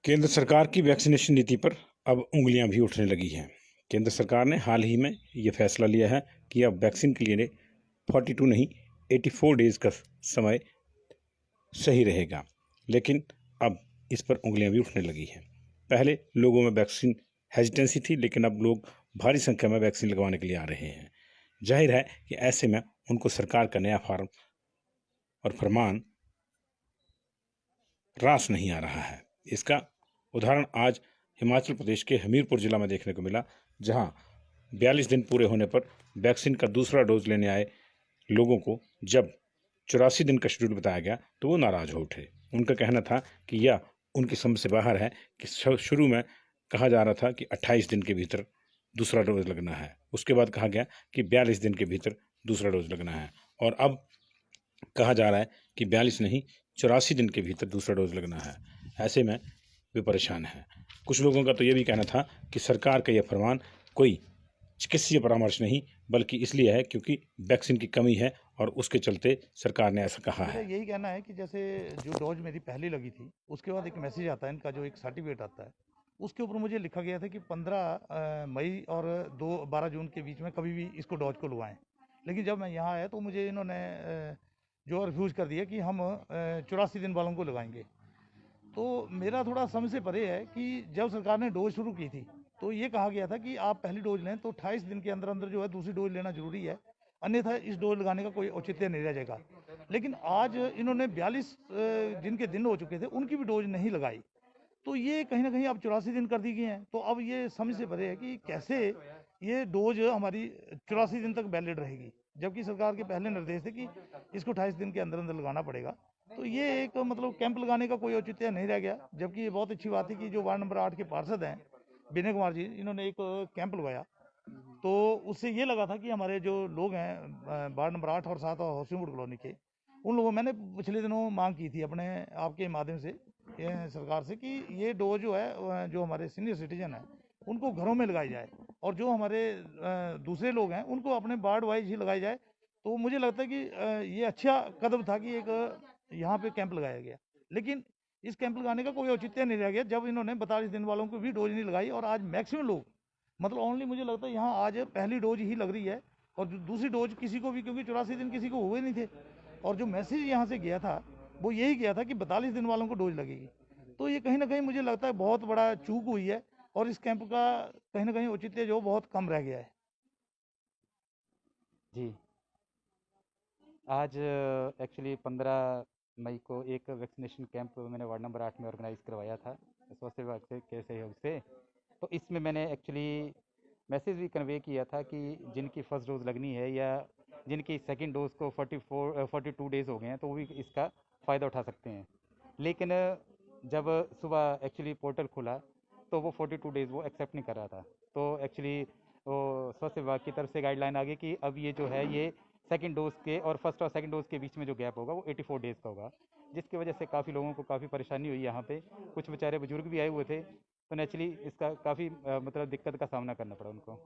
केंद्र सरकार की वैक्सीनेशन नीति पर अब उंगलियां भी उठने लगी हैं। केंद्र सरकार ने हाल ही में ये फैसला लिया है कि अब वैक्सीन के लिए 42 नहीं 84 डेज का समय सही रहेगा। लेकिन अब इस पर उंगलियां भी उठने लगी हैं। पहले लोगों में वैक्सीन हेजिटेंसी थी, लेकिन अब लोग भारी संख्या में वैक्सीन लगवाने के लिए आ रहे हैं। जाहिर है कि ऐसे में उनको सरकार का नया फार्म और फरमान रास नहीं आ रहा है। इसका उदाहरण आज हिमाचल प्रदेश के हमीरपुर जिला में देखने को मिला, जहां 42 दिन पूरे होने पर वैक्सीन का दूसरा डोज लेने आए लोगों को जब 84 दिन का शेड्यूल बताया गया तो वो नाराज हो उठे। उनका कहना था कि यह उनकी समझ से बाहर है कि शुरू में कहा जा रहा था कि 28 दिन के भीतर दूसरा डोज लगना है, उसके बाद कहा गया कि 42 दिन के भीतर दूसरा डोज लगना है, और अब कहा जा रहा है कि 42 नहीं 84 दिन के भीतर दूसरा डोज लगना है। ऐसे में वे परेशान हैं। कुछ लोगों का तो ये भी कहना था कि सरकार का यह फरमान कोई चिकित्सीय परामर्श नहीं, बल्कि इसलिए है क्योंकि वैक्सीन की कमी है और उसके चलते सरकार ने ऐसा कहा है। यही कहना है कि जैसे जो डोज मेरी पहली लगी थी, उसके बाद एक मैसेज आता है, इनका जो एक सर्टिफिकेट आता है, उसके ऊपर मुझे लिखा गया था कि 15 मई और 12 जून के बीच में कभी भी इसको डोज को लगवाएं। लेकिन जब मैं यहाँ आया तो मुझे इन्होंने जो रिफ्यूज़ कर दिया कि हम 84 दिन वालों को लगाएंगे। तो मेरा थोड़ा समझ से परे है कि जब सरकार ने डोज शुरू की थी तो ये कहा गया था कि आप पहली डोज लें तो 28 दिन के अंदर अंदर जो है दूसरी डोज लेना जरूरी है, अन्यथा इस डोज लगाने का कोई औचित्य नहीं रह जाएगा। लेकिन आज इन्होंने 42 जिनके दिन हो चुके थे उनकी भी डोज नहीं लगाई, तो ये कहीं ना कहीं अब 84 दिन कर दी गई हैं। तो अब ये समझ से परे है कि कैसे ये डोज हमारी 84 दिन तक वैलिड रहेगी, जबकि सरकार के पहले निर्देश थे कि इसको 28 दिन के अंदर अंदर लगाना पड़ेगा। तो ये एक मतलब कैंप लगाने का कोई औचित्य नहीं रह गया। जबकि ये बहुत अच्छी बात है कि जो वार्ड नंबर 8 के पार्षद हैं विनय कुमार जी, इन्होंने एक कैंप लगवाया, तो उससे ये लगा था कि हमारे जो लोग हैं वार्ड नंबर 8 और 7 और हाउसिंग बोर्ड कॉलोनी के, उन लोगों मैंने पिछले दिनों मांग की थी अपने आपके माध्यम से सरकार से कि ये डोज जो है जो हमारे सीनियर सिटीजन हैं उनको घरों में लगाई जाए, और जो हमारे दूसरे लोग हैं उनको अपने वार्ड वाइज ही लगाई जाए। तो मुझे लगता है कि ये अच्छा कदम था कि एक यहाँ पे कैंप लगाया गया। लेकिन इस कैंप लगाने का कोई औचित्य नहीं रह गया जब इन्होंने 42 दिन वालों को भी डोज नहीं लगाई, और आज मैक्सिमम लोग मतलब ओनली मुझे लगता है यहाँ आज पहली डोज ही लग रही है, और दूसरी डोज किसी को भी, क्योंकि 84 दिन किसी को हुए नहीं थे, और जो मैसेज यहाँ से गया था वो यही गया था कि 42 दिन वालों को डोज लगेगी। तो ये कहीं ना कहीं मुझे लगता है बहुत बड़ा चूक हुई है, और इस कैंप का कहीं ना कहीं औचित्य जो बहुत कम रह गया है। जी, आज एक्चुअली 15 मई को एक वैक्सीनेशन कैंप मैंने वार्ड नंबर 8 में ऑर्गेनाइज़ करवाया था स्वास्थ्य विभाग के सहयोग से। तो इसमें मैंने एक्चुअली मैसेज भी कन्वे किया था कि जिनकी फ़र्स्ट डोज़ लगनी है या जिनकी सेकंड डोज़ को 42 डेज़ हो गए हैं तो वो भी इसका फ़ायदा उठा सकते हैं। लेकिन जब सुबह एक्चुअली पोर्टल खुला तो वो 42 डेज़ वो एक्सेप्ट नहीं कर रहा था। तो एक्चुअली वो स्वास्थ्य विभाग की तरफ से गाइडलाइन आ गई कि अब ये जो है ये सेकंड डोज़ के और फर्स्ट और सेकंड डोज़ के बीच में जो गैप होगा वो 84 डेज़ का होगा, जिसकी वजह से काफ़ी लोगों को काफ़ी परेशानी हुई यहाँ पे। कुछ बेचारे बुजुर्ग भी आए हुए थे, तो नेचुरली इसका काफ़ी मतलब दिक्कत का सामना करना पड़ा उनको।